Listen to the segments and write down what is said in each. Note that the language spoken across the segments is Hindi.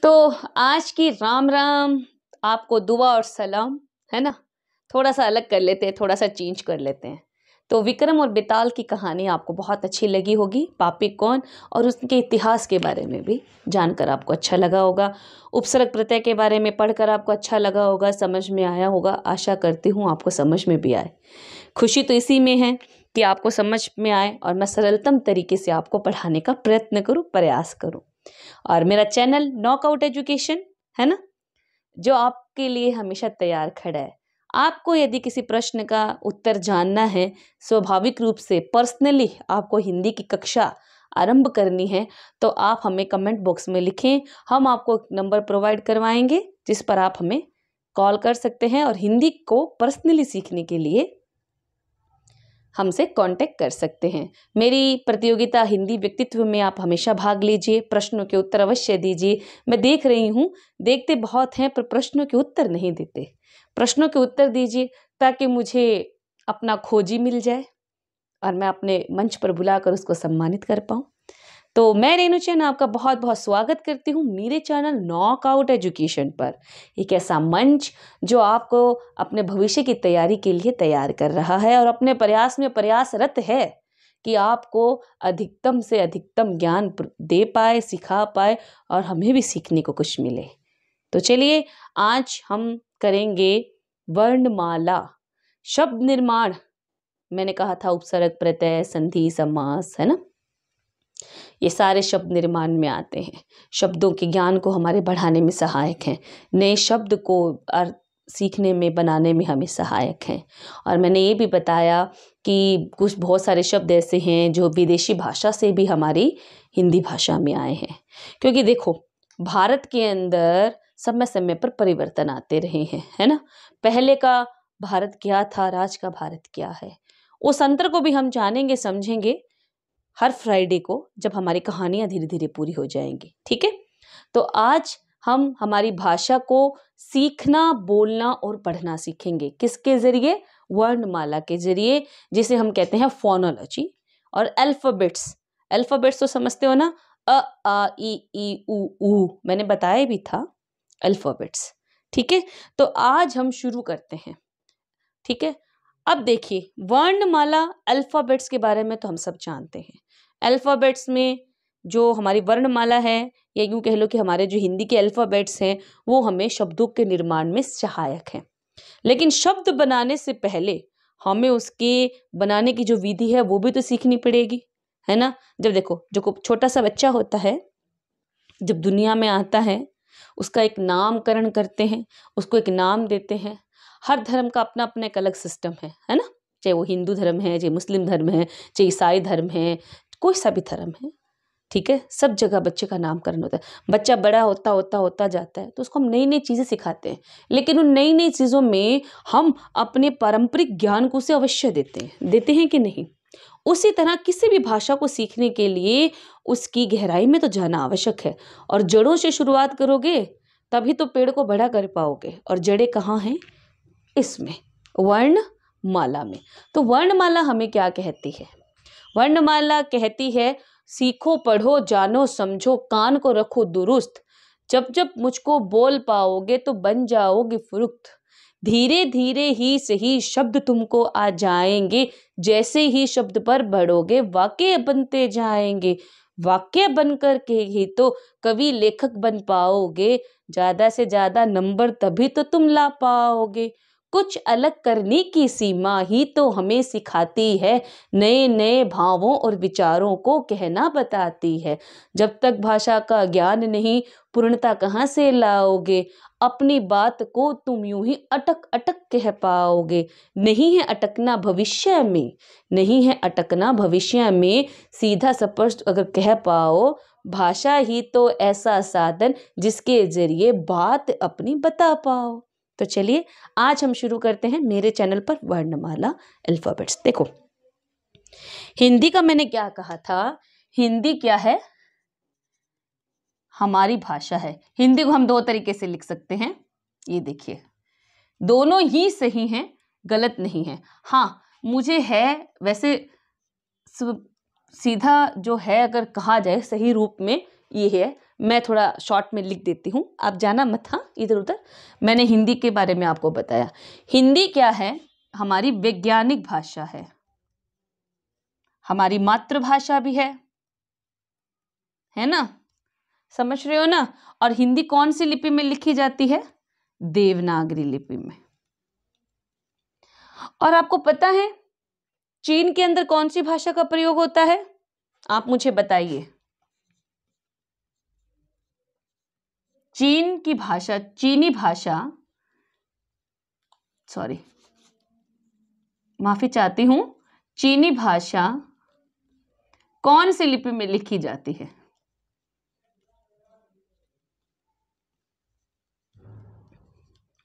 तो आज की राम राम, आपको दुआ और सलाम, है ना। थोड़ा सा अलग कर लेते हैं, थोड़ा सा चेंज कर लेते हैं। तो विक्रम और बेताल की कहानी आपको बहुत अच्छी लगी होगी। पापी कौन और उसके इतिहास के बारे में भी जानकर आपको अच्छा लगा होगा। उपसर्ग प्रत्यय के बारे में पढ़कर आपको अच्छा लगा होगा, समझ में आया होगा। आशा करती हूँ आपको समझ में भी आए। खुशी तो इसी में है कि आपको समझ में आए और मैं सरलतम तरीके से आपको पढ़ाने का प्रयत्न करूँ, प्रयास करूँ। और मेरा चैनल नॉकआउट एजुकेशन है ना, जो आपके लिए हमेशा तैयार खड़ा है। आपको यदि किसी प्रश्न का उत्तर जानना है, स्वाभाविक रूप से पर्सनली आपको हिंदी की कक्षा आरंभ करनी है, तो आप हमें कमेंट बॉक्स में लिखें। हम आपको एक नंबर प्रोवाइड करवाएंगे जिस पर आप हमें कॉल कर सकते हैं और हिंदी को पर्सनली सीखने के लिए हमसे कांटेक्ट कर सकते हैं। मेरी प्रतियोगिता हिंदी व्यक्तित्व में आप हमेशा भाग लीजिए, प्रश्नों के उत्तर अवश्य दीजिए। मैं देख रही हूँ, देखते बहुत हैं पर प्रश्नों के उत्तर नहीं देते। प्रश्नों के उत्तर दीजिए ताकि मुझे अपना खोजी मिल जाए और मैं अपने मंच पर बुलाकर उसको सम्मानित कर पाऊँ। तो मैं रेणु चैन आपका बहुत बहुत स्वागत करती हूँ मेरे चैनल नॉकआउट एजुकेशन पर। एक ऐसा मंच जो आपको अपने भविष्य की तैयारी के लिए तैयार कर रहा है और अपने प्रयास में प्रयासरत है कि आपको अधिकतम से अधिकतम ज्ञान दे पाए, सिखा पाए और हमें भी सीखने को कुछ मिले। तो चलिए आज हम करेंगे वर्णमाला, शब्द निर्माण। मैंने कहा था उपसर्ग प्रत्यय संधि समास, है ना, ये सारे शब्द निर्माण में आते हैं। शब्दों के ज्ञान को हमारे बढ़ाने में सहायक हैं, नए शब्द को अर्थ सीखने में, बनाने में हमें सहायक हैं। और मैंने ये भी बताया कि कुछ बहुत सारे शब्द ऐसे हैं जो विदेशी भाषा से भी हमारी हिंदी भाषा में आए हैं। क्योंकि देखो, भारत के अंदर समय समय पर परिवर्तन आते रहे हैं, है ना। पहले का भारत क्या था, आज का भारत क्या है, उस अंतर को भी हम जानेंगे, समझेंगे हर फ्राइडे को, जब हमारी कहानियां धीरे धीरे पूरी हो जाएंगी। ठीक है, तो आज हम हमारी भाषा को सीखना, बोलना और पढ़ना सीखेंगे। किसके जरिए? वर्णमाला के जरिए, जिसे हम कहते हैं फोनोलॉजी और अल्फाबेट्स। अल्फाबेट्स तो समझते हो ना, अ आ ई उ ऊ, मैंने बताया भी था अल्फाबेट्स। ठीक है, तो आज हम शुरू करते हैं। ठीक है, अब देखिए, वर्णमाला अल्फाबेट्स के बारे में तो हम सब जानते हैं। अल्फाबेट्स में जो हमारी वर्णमाला है, या यूं कह लो कि हमारे जो हिंदी के अल्फाबेट्स हैं, वो हमें शब्दों के निर्माण में सहायक हैं। लेकिन शब्द बनाने से पहले हमें उसके बनाने की जो विधि है वो भी तो सीखनी पड़ेगी, है ना। जब देखो, जो छोटा सा बच्चा होता है, जब दुनिया में आता है, उसका एक नामकरण करते हैं, उसको एक नाम देते हैं। हर धर्म का अपना अपना एक अलग सिस्टम है ना। चाहे वो हिंदू धर्म है, चाहे मुस्लिम धर्म है, चाहे ईसाई धर्म है, कोई सा भी धर्म है, ठीक है, सब जगह बच्चे का नामकरण होता है। बच्चा बड़ा होता जाता है तो उसको हम नई नई चीज़ें सिखाते हैं, लेकिन उन नई नई चीज़ों में हम अपने पारंपरिक ज्ञान को उसे अवश्य देते हैं कि नहीं। उसी तरह किसी भी भाषा को सीखने के लिए उसकी गहराई में तो जाना आवश्यक है, और जड़ों से शुरुआत करोगे तभी तो पेड़ को बड़ा कर पाओगे। और जड़ें कहाँ हैं? इसमें, वर्णमाला में। तो वर्णमाला हमें क्या कहती है? वर्णमाला कहती है, सीखो, पढ़ो, जानो, समझो, कान को रखो दुरुस्त, जब जब मुझको बोल पाओगे तो बन जाओगे फुरुक्त। धीरे धीरे ही सही शब्द तुमको आ जाएंगे, जैसे ही शब्द पर बढ़ोगे वाक्य बनते जाएंगे। वाक्य बनकर के ही तो कवि लेखक बन पाओगे, ज्यादा से ज्यादा नंबर तभी तो तुम ला पाओगे। कुछ अलग करने की सीमा ही तो हमें सिखाती है, नए नए भावों और विचारों को कहना बताती है। जब तक भाषा का ज्ञान नहीं, पूर्णता कहाँ से लाओगे। अपनी बात को तुम यूं ही अटक अटक कह पाओगे। नहीं है अटकना भविष्य में, नहीं है अटकना भविष्य में, सीधा स्पष्ट अगर कह पाओ। भाषा ही तो ऐसा साधन जिसके जरिए बात अपनी बता पाओ। तो चलिए आज हम शुरू करते हैं मेरे चैनल पर वर्णमाला अल्फाबेट्स। देखो, हिंदी का मैंने क्या कहा था? हिंदी क्या है? हमारी भाषा है। हिंदी को हम दो तरीके से लिख सकते हैं, ये देखिए, दोनों ही सही हैं, गलत नहीं है। हाँ, मुझे है वैसे सीधा जो है अगर कहा जाए सही रूप में ये है मैं थोड़ा शॉर्ट में लिख देती हूँ, आप जाना मत हाँ इधर उधर। मैंने हिंदी के बारे में आपको बताया। हिंदी क्या है? हमारी वैज्ञानिक भाषा है, हमारी मातृभाषा भी है ना? समझ रहे हो ना? और हिंदी कौन सी लिपि में लिखी जाती है? देवनागरी लिपि में। और आपको पता है चीन के अंदर कौन सी भाषा का प्रयोग होता है? आप मुझे बताइए। चीन की भाषा, चीनी भाषा, सॉरी माफी चाहती हूं, चीनी भाषा कौन सी लिपि में लिखी जाती है?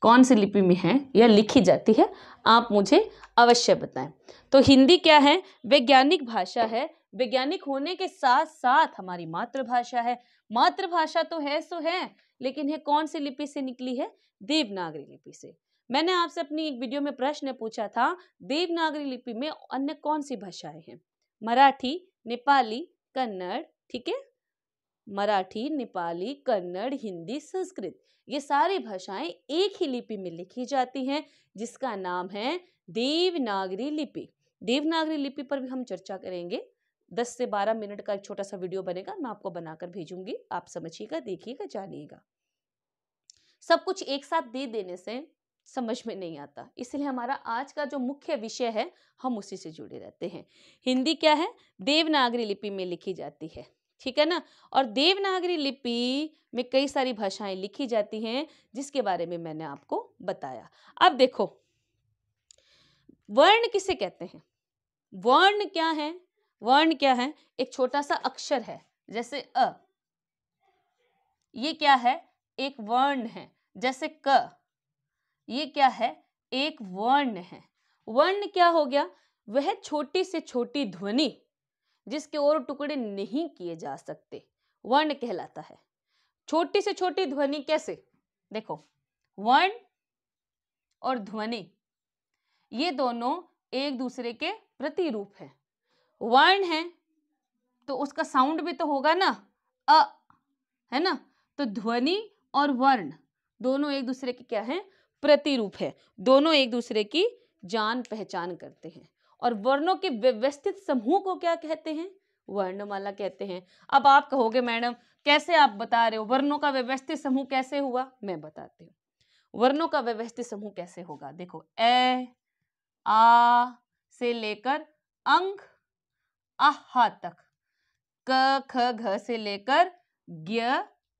कौन सी लिपि में है या लिखी जाती है? आप मुझे अवश्य बताएं। तो हिंदी क्या है? वैज्ञानिक भाषा है। वैज्ञानिक होने के साथ साथ हमारी मातृभाषा है। मातृभाषा तो है सो है, लेकिन ये कौन सी लिपि से निकली है? देवनागरी लिपि से। मैंने आपसे अपनी एक वीडियो में प्रश्न पूछा था, देवनागरी लिपि में अन्य कौन सी भाषाएं हैं? मराठी, नेपाली, कन्नड़, ठीक है? मराठी, नेपाली, कन्नड़, हिंदी, संस्कृत, ये सारी भाषाएं एक ही लिपि में लिखी जाती हैं, जिसका नाम है देवनागरी लिपि। देवनागरी लिपि पर भी हम चर्चा करेंगे। 10 से 12 मिनट का एक छोटा सा वीडियो बनेगा, मैं आपको बनाकर भेजूंगी, आप समझिएगा, देखिएगा, जानिएगा। सब कुछ एक साथ दे देने से समझ में नहीं आता, इसलिए हमारा आज का जो मुख्य विषय है हम उसी से जुड़े रहते हैं। हिंदी क्या है? देवनागरी लिपि में लिखी जाती है, ठीक है ना? और देवनागरी लिपि में कई सारी भाषाएं लिखी जाती हैं, जिसके बारे में मैंने आपको बताया। अब देखो, वर्ण किसे कहते हैं? वर्ण क्या है? वर्ण क्या है? एक छोटा सा अक्षर है, जैसे अ, ये क्या है? एक वर्ण है। जैसे क, ये क्या है? एक वर्ण है। वर्ण क्या हो गया? वह छोटी से छोटी ध्वनि जिसके और टुकड़े नहीं किए जा सकते, वर्ण कहलाता है। छोटी से छोटी ध्वनि कैसे? देखो, वर्ण और ध्वनि ये दोनों एक दूसरे के प्रतिरूप हैं। वर्ण है तो उसका साउंड भी तो होगा ना, अ, है ना? तो ध्वनि और वर्ण दोनों एक दूसरे के क्या है? प्रतिरूप है। दोनों एक दूसरे की जान पहचान करते हैं। और वर्णों के व्यवस्थित समूह को क्या कहते हैं? वर्णमाला कहते हैं। अब आप कहोगे मैडम कैसे आप बता रहे हो, वर्णों का व्यवस्थित समूह कैसे हुआ? मैं बताती हूँ वर्णों का व्यवस्थित समूह कैसे होगा। देखो, ए आ से लेकर अंग आहा तक, क ख घ से लेकर ज्ञ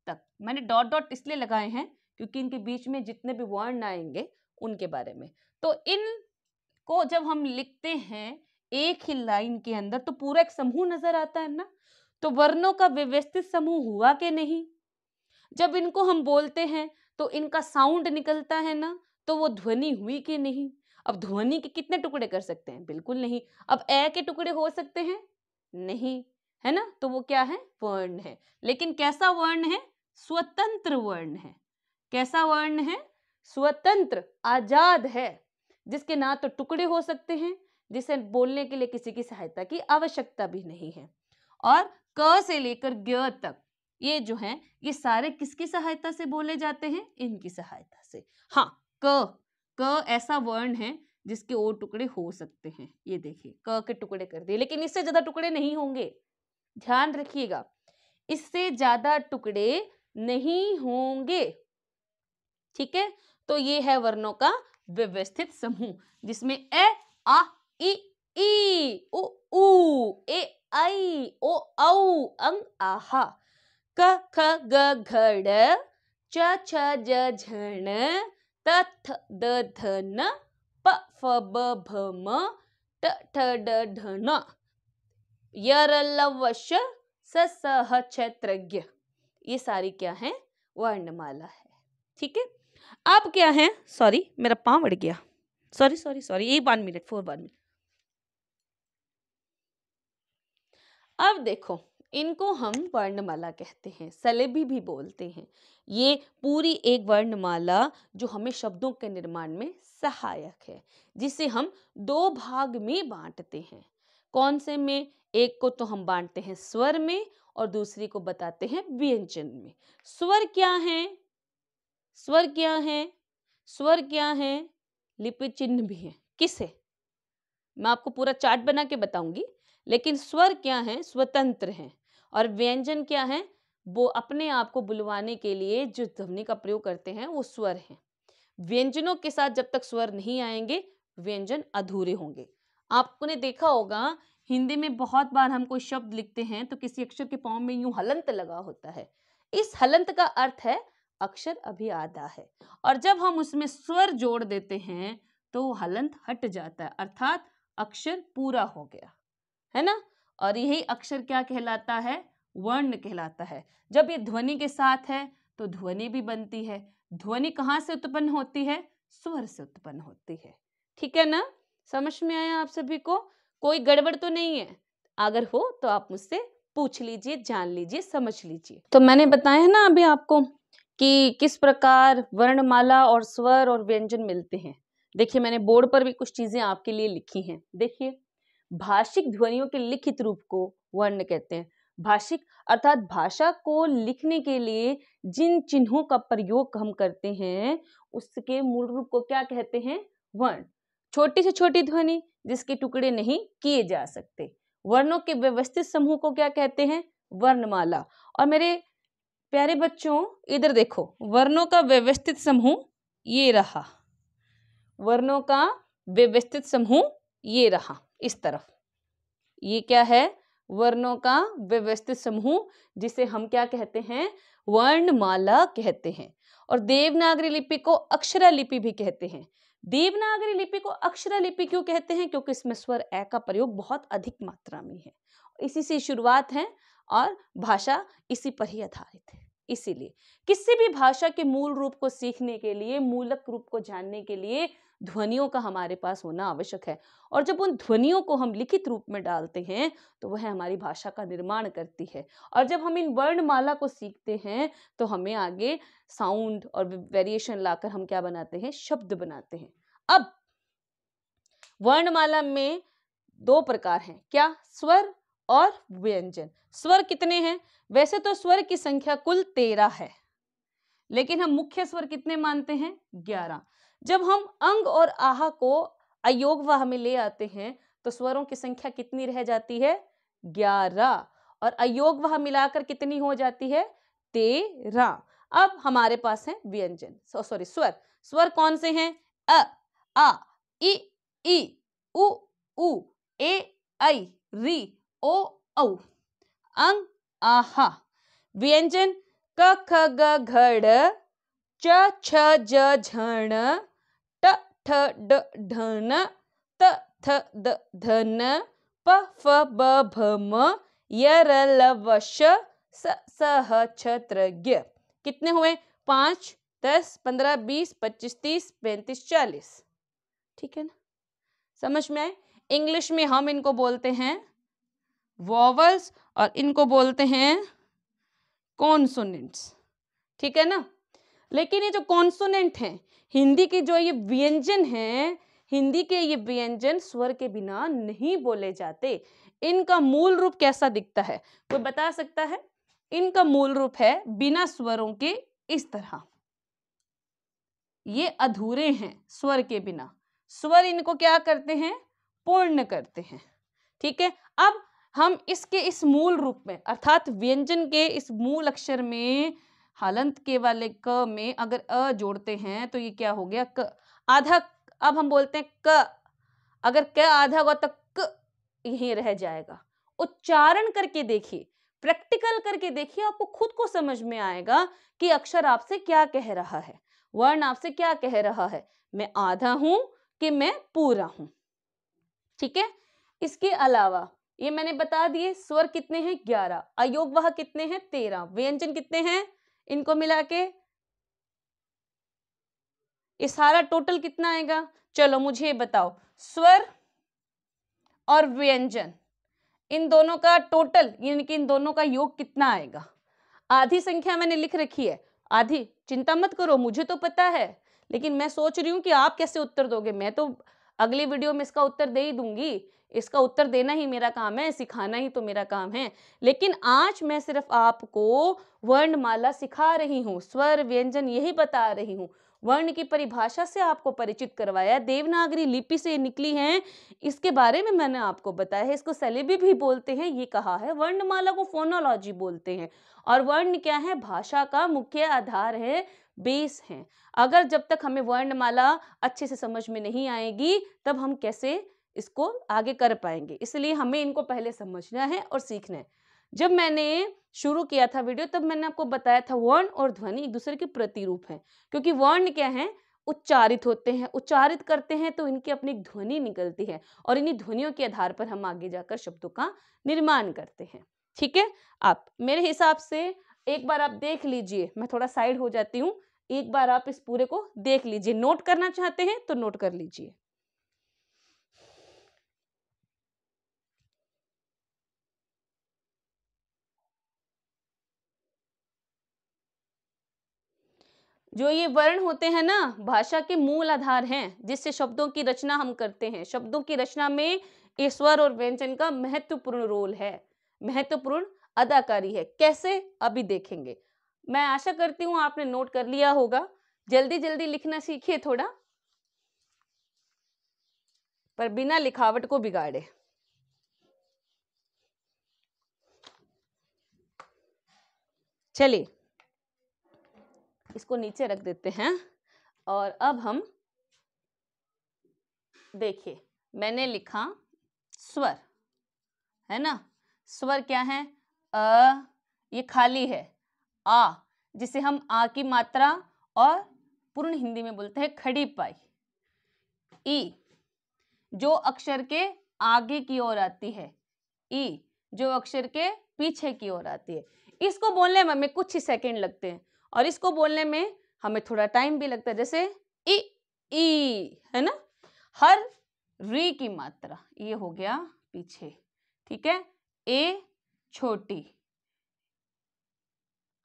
तक। मैंने डॉट डॉट इसलिए लगाए हैं क्योंकि इनके बीच में जितने भी वर्ण आएंगे उनके बारे में। तो इन को जब हम लिखते हैं एक ही लाइन के अंदर तो पूरा एक समूह नजर आता है ना। तो वर्णों का व्यवस्थित समूह हुआ कि नहीं? जब इनको हम बोलते हैं तो इनका साउंड निकलता है ना, तो वो ध्वनि हुई कि नहीं? अब ध्वनि के कितने टुकड़े कर सकते हैं? बिल्कुल नहीं। अब ए के टुकड़े हो सकते हैं? नहीं, है ना? तो वो क्या है? वर्ण है। लेकिन कैसा वर्ण है? स्वतंत्र वर्ण है। कैसा वर्ण है? स्वतंत्र, आजाद है, जिसके ना तो टुकड़े हो सकते हैं, जिसे बोलने के लिए किसी की सहायता की आवश्यकता भी नहीं है। और क से लेकर ज्ञ तक ये जो है ये सारे किसकी सहायता से बोले जाते हैं? इनकी सहायता से। हाँ, क ऐसा वर्ण है जिसके और टुकड़े हो सकते हैं। ये देखिए, क के टुकड़े कर दिए, लेकिन इससे ज्यादा टुकड़े नहीं होंगे, ध्यान रखिएगा, इससे ज्यादा टुकड़े नहीं होंगे, ठीक है? तो ये है वर्णों का व्यवस्थित समूह, जिसमें ए आ ई उ ऊ ए आई ओ औ अंग आहा, क ख ग घ ड़ च छ ज झ ण त थ द ध न प फ ब भ म ट ठ ड ढ न य र ल व श स स ह छ त्र ज्ञ। ये सारी क्या है? वर्णमाला है, ठीक है? अब क्या है? सॉरी मेरा पाँव अड़ गया, sorry sorry sorry, 1 minute 4 minute. अब देखो, इनको हम वर्णमाला कहते हैं, सलेबी भी बोलते हैं। ये पूरी एक वर्णमाला जो हमें शब्दों के निर्माण में सहायक है, जिसे हम 2 भाग में बांटते हैं। कौन से में? एक को तो हम बांटते हैं स्वर में और दूसरी को बताते हैं व्यंजन में। स्वर क्या है? स्वर क्या है? स्वर क्या है? लिपि चिन्ह भी है। किसे? मैं आपको पूरा चार्ट बना के बताऊंगी, लेकिन स्वर क्या है? स्वतंत्र हैं। और व्यंजन क्या है? वो अपने आप को बुलवाने के लिए जो ध्वनि का प्रयोग करते हैं वो स्वर हैं। व्यंजनों के साथ जब तक स्वर नहीं आएंगे व्यंजन अधूरे होंगे। आपने देखा होगा हिंदी में बहुत बार हम कोई शब्द लिखते हैं तो किसी अक्षर के पाँव में यूं हलंत लगा होता है। इस हलंत का अर्थ है अक्षर अभी आधा है, और जब हम उसमें स्वर जोड़ देते हैं तो वो हलंत हट जाता है, अर्थात अक्षर पूरा हो गया, है ना। और यही अक्षर क्या कहलाता है? वर्ण कहलाता है। जब ये ध्वनि के साथ है तो ध्वनि भी बनती है। ध्वनि कहाँ से उत्पन्न होती है? स्वर से उत्पन्न होती है। ठीक है ना? समझ में आया आप सभी को? कोई गड़बड़ तो नहीं है? अगर हो तो आप मुझसे पूछ लीजिए, जान लीजिए, समझ लीजिए। तो मैंने बताया ना अभी आपको कि किस प्रकार वर्णमाला और स्वर और व्यंजन मिलते हैं। देखिए मैंने बोर्ड पर भी कुछ चीजें आपके लिए लिखी हैं। देखिए, भाषिक ध्वनियों के लिखित रूप को वर्ण कहते हैं। भाषिक अर्थात भाषा को लिखने के लिए जिन चिन्हों का प्रयोग हम करते हैं उसके मूल रूप को क्या कहते हैं? वर्ण। छोटी से छोटी ध्वनि जिसके टुकड़े नहीं किए जा सकते। वर्णों के व्यवस्थित समूह को क्या कहते हैं? वर्णमाला। और मेरे प्यारे बच्चों इधर देखो, वर्णों का व्यवस्थित समूह ये रहा, वर्णों का व्यवस्थित समूह ये रहा इस तरफ। ये क्या है? वर्णों का व्यवस्थित समूह, जिसे हम क्या कहते हैं? वर्णमाला कहते हैं। और देवनागरी लिपि को अक्षरा लिपि भी कहते हैं। देवनागरी लिपि को अक्षरा लिपि क्यों कहते हैं? क्योंकि इसमें स्वर ए का प्रयोग बहुत अधिक मात्रा में है। इसी से शुरुआत है और भाषा इसी पर ही आधारित है। इसीलिए किसी भी भाषा के मूल रूप को सीखने के लिए, मूलक रूप को जानने के लिए ध्वनियों का हमारे पास होना आवश्यक है। और जब उन ध्वनियों को हम लिखित रूप में डालते हैं तो वह हमारी भाषा का निर्माण करती है। और जब हम इन वर्णमाला को सीखते हैं तो हमें आगे साउंड और वेरिएशन लाकर हम क्या बनाते हैं? शब्द बनाते हैं। अब वर्णमाला में दो प्रकार हैं, क्या? स्वर और व्यंजन। स्वर कितने हैं? वैसे तो स्वर की संख्या कुल 13 है, लेकिन हम मुख्य स्वर कितने मानते हैं? 11। जब हम अंग और आहा को अयोगवाह में ले आते हैं तो स्वरों की संख्या कितनी रह जाती है? 11। और अयोगवाह मिलाकर कितनी हो जाती है? 13। अब हमारे पास है व्यंजन, सॉरी स्वर। स्वर कौन से हैं? अ, आ, ई, उ, ए, ऐ, री, ओ, औ। अंग, आहा। व्यंजन क, ख, ग, घ, च, छ, ज, झ, ट, ठ, ड, ढ, त, थ, द, ध, प, फ, ब, भ, म, य, र, ल, व, श, स, ह, छ, त्र, ज्ञ। कितने हुए? 5, 10, 15, 20, 25, 30, 35, 40। ठीक है ना? समझ में आए? इंग्लिश में हम इनको बोलते हैं वॉवल्स और इनको बोलते हैं कॉन्सोनेंट्स। ठीक है ना? लेकिन ये जो कॉन्सोनेंट हैं, हिंदी के जो ये व्यंजन हैं, हिंदी के ये व्यंजन स्वर के बिना नहीं बोले जाते। इनका मूल रूप कैसा दिखता है? कोई बता सकता है? इनका मूल रूप है बिना स्वरों के इस तरह। ये अधूरे हैं स्वर के बिना। स्वर इनको क्या करते हैं? पूर्ण करते हैं। ठीक है? अब हम इसके इस मूल रूप में अर्थात व्यंजन के इस मूल अक्षर में हलंत के वाले क में अगर अ जोड़ते हैं तो ये क्या हो गया? क। आधा, अब हम बोलते हैं क, अगर क आधा हुआ तो क यहीं रह जाएगा। उच्चारण करके देखिए, प्रैक्टिकल करके देखिए, आपको खुद को समझ में आएगा कि अक्षर आपसे क्या कह रहा है, वर्ण आपसे क्या कह रहा है। मैं आधा हूं कि मैं पूरा हूं। ठीक है? इसके अलावा ये मैंने बता दिए, स्वर कितने हैं? 11। अयोगवाह कितने हैं? 13। व्यंजन कितने हैं? इनको मिला के ये सारा टोटल कितना आएगा? चलो मुझे बताओ, स्वर और व्यंजन इन दोनों का टोटल यानी कि इन दोनों का योग कितना आएगा? आधी संख्या मैंने लिख रखी है, आधी। चिंता मत करो, मुझे तो पता है, लेकिन मैं सोच रही हूं कि आप कैसे उत्तर दोगे। मैं तो अगली वीडियो में इसका उत्तर दे ही दूंगी, इसका उत्तर देना ही मेरा काम है, सिखाना ही तो मेरा काम है। लेकिन आज मैं सिर्फ आपको वर्णमाला सिखा रही हूँ, स्वर व्यंजन यही बता रही हूँ, वर्ण की परिभाषा से आपको परिचित करवाया, देवनागरी लिपि से निकली है इसके बारे में मैंने आपको बताया है। इसको सैलिबी भी बोलते हैं, ये कहा है। वर्णमाला को फोनोलॉजी बोलते हैं। और वर्ण क्या है? भाषा का मुख्य आधार है, बेस है। अगर जब तक हमें वर्णमाला अच्छे से समझ में नहीं आएगी तब हम कैसे इसको आगे कर पाएंगे। इसलिए हमें इनको पहले समझना है और सीखना है। जब मैंने शुरू किया था वीडियो तब मैंने आपको बताया था वर्ण और ध्वनि एक दूसरे के प्रतिरूप हैं, क्योंकि वर्ण क्या है? उच्चारित होते हैं, उच्चारित करते हैं तो इनकी अपनी ध्वनि निकलती है और इन्हीं ध्वनियों के आधार पर हम आगे जाकर शब्दों का निर्माण करते हैं। ठीक है, आप मेरे हिसाब से एक बार आप देख लीजिए, मैं थोड़ा साइड हो जाती हूँ, एक बार आप इस पूरे को देख लीजिए। नोट करना चाहते हैं तो नोट कर लीजिए। जो ये वर्ण होते हैं ना, भाषा के मूल आधार हैं जिससे शब्दों की रचना हम करते हैं। शब्दों की रचना में स्वर और व्यंजन का महत्वपूर्ण रोल है, महत्वपूर्ण अदाकारी है। कैसे? अभी देखेंगे। मैं आशा करती हूँ आपने नोट कर लिया होगा। जल्दी जल्दी लिखना सीखिए थोड़ा, पर बिना लिखावट को बिगाड़े। चलिए इसको नीचे रख देते हैं और अब हम देखिए, मैंने लिखा स्वर, है ना? स्वर क्या है? अ, ये खाली है। आ, जिसे हम आ की मात्रा और पूर्ण हिंदी में बोलते हैं खड़ी पाई। ई, जो अक्षर के आगे की ओर आती है। ई, जो अक्षर के पीछे की ओर आती है। इसको बोलने में हमें कुछ ही सेकंड लगते हैं और इसको बोलने में हमें थोड़ा टाइम भी लगता है, जैसे ई, है ना? हर री की मात्रा, ये हो गया पीछे, ठीक है? ए छोटी,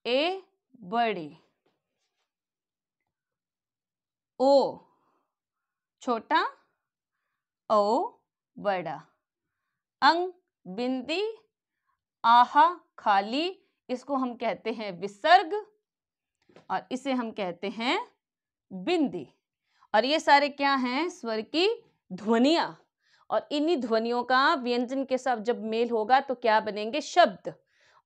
ए बड़ी, ओ छोटा, ओ बड़ा, अंग बिंदी, आहा खाली, इसको हम कहते हैं विसर्ग और इसे हम कहते हैं बिंदी। और ये सारे क्या हैं? स्वर की ध्वनियां। और इन्हीं ध्वनियों का व्यंजन के साथ जब मेल होगा तो क्या बनेंगे? शब्द।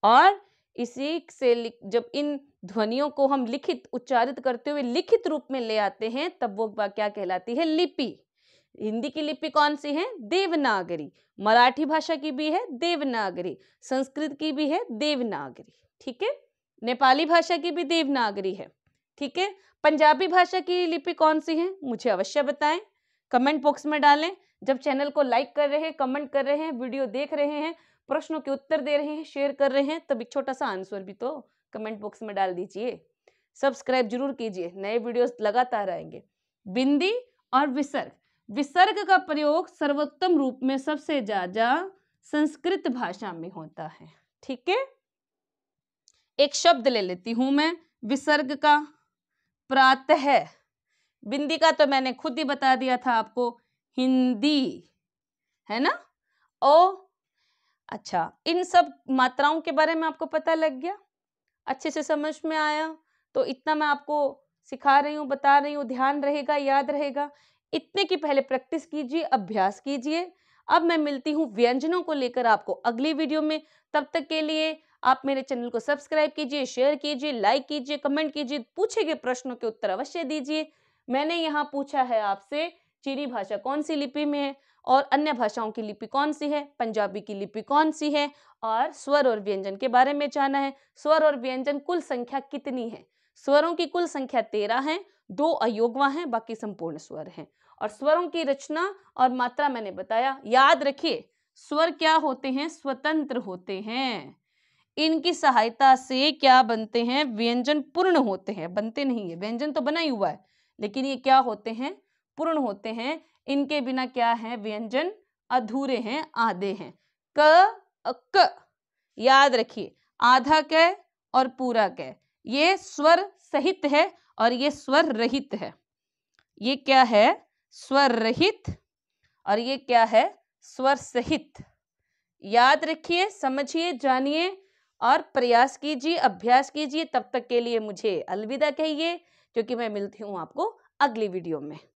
और इसी से जब इन ध्वनियों को हम लिखित उच्चारित करते हुए लिखित रूप में ले आते हैं तब वो क्या कहलाती है? लिपि। हिंदी की लिपि कौन सी है? देवनागरी। मराठी भाषा की भी है देवनागरी, संस्कृत की भी है देवनागरी, ठीक है? नेपाली भाषा की भी देवनागरी है, ठीक है? पंजाबी भाषा की लिपि कौन सी है? मुझे अवश्य बताएं, कमेंट बॉक्स में डालें। जब चैनल को लाइक कर रहे हैं, कमेंट कर रहे हैं, वीडियो देख रहे हैं, प्रश्नों के उत्तर दे रहे हैं, शेयर कर रहे हैं, तब एक छोटा सा आंसर भी तो कमेंट बॉक्स में डाल दीजिए। सब्सक्राइब जरूर कीजिए, नए वीडियोस लगातार आएंगे। बिंदी और विसर्ग। विसर्ग का प्रयोग सर्वोत्तम रूप में सबसे ज्यादा संस्कृत भाषा में होता है, ठीक है? एक शब्द ले लेती हूं मैं विसर्ग का, प्रातः। बिंदी का तो मैंने खुद ही बता दिया था आपको, हिंदी, है ना? ओ, अच्छा, इन सब मात्राओं के बारे में आपको पता लग गया, अच्छे से समझ में आया? तो इतना मैं आपको सिखा रही हूँ, बता रही हूँ, ध्यान रहेगा, याद रहेगा। इतने की पहले प्रैक्टिस कीजिए, अभ्यास कीजिए। अब मैं मिलती हूँ व्यंजनों को लेकर आपको अगली वीडियो में। तब तक के लिए आप मेरे चैनल को सब्सक्राइब कीजिए, शेयर कीजिए, लाइक कीजिए, कमेंट कीजिए, पूछे गए प्रश्नों के उत्तर अवश्य दीजिए। मैंने यहाँ पूछा है आपसे चीनी भाषा कौन सी लिपि में है और अन्य भाषाओं की लिपि कौन सी है, पंजाबी की लिपि कौन सी है, और स्वर और व्यंजन के बारे में जाना है। स्वर और व्यंजन कुल संख्या कितनी है? स्वरों की कुल संख्या 13 है, 2 अयोगवा हैं, बाकी संपूर्ण स्वर हैं। और स्वरों की रचना और मात्रा मैंने बताया। याद रखिए, स्वर क्या होते हैं? स्वतंत्र होते हैं। इनकी सहायता से क्या बनते हैं? व्यंजन पूर्ण होते हैं। बनते नहीं है, व्यंजन तो बना ही हुआ है, लेकिन ये क्या होते हैं? पूर्ण होते हैं। इनके बिना क्या है? व्यंजन अधूरे हैं, आधे हैं। क याद रखिए, आधा क और पूरा क, ये स्वर सहित है और ये स्वर रहित है। ये क्या है? स्वर रहित और ये क्या है? स्वर सहित। याद रखिए, समझिए, जानिए और प्रयास कीजिए, अभ्यास कीजिए। तब तक के लिए मुझे अलविदा कहिए, क्योंकि मैं मिलती हूँ आपको अगली वीडियो में।